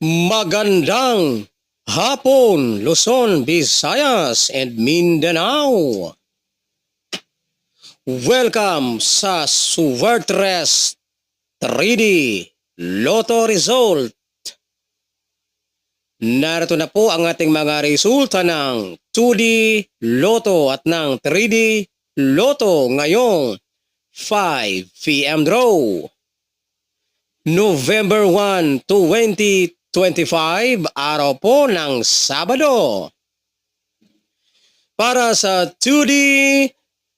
Magandang hapon, Luzon, Visayas, and Mindanao. Welcome sa Suwertres 3D Lotto Result. Narito na po ang ating mga resulta ng 2D Lotto at ng 3D Lotto ngayong 5 p.m. draw. November 1, 2025, araw po ng Sabado. Para sa 2D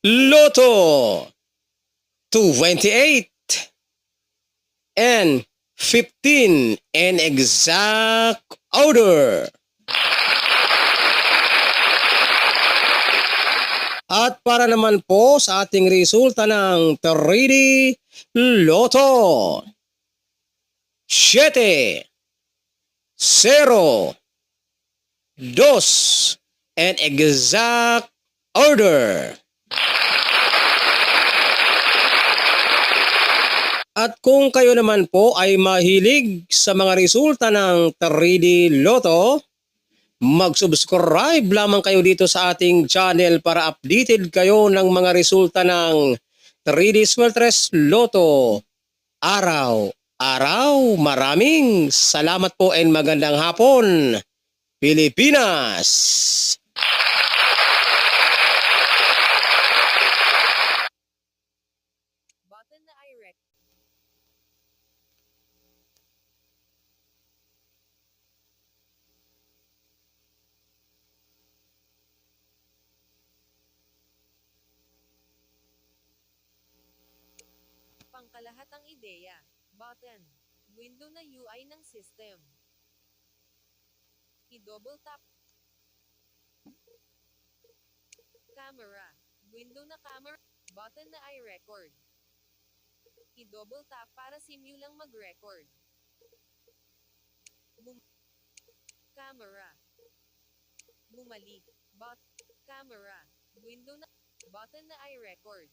Lotto, 28 and 15 in exact order. At para naman po sa ating resulta ng 3D Lotto, 7, 0, 2, and exact order. At kung kayo naman po ay mahilig sa mga resulta ng 3D Lotto, mag-subscribe lamang kayo dito sa ating channel para updated kayo ng mga resulta ng 3D Suwertres Lotto araw-araw. Maraming salamat po and magandang hapon, Pilipinas! Button na IREC. Pangkalahatang ideya. Button. Window na UI ng system. I-double tap. Camera. Window na camera. Button na i-record. I-double tap para simulang mag-record. Camera. Bumalik. Camera. Window na. Button na i-record.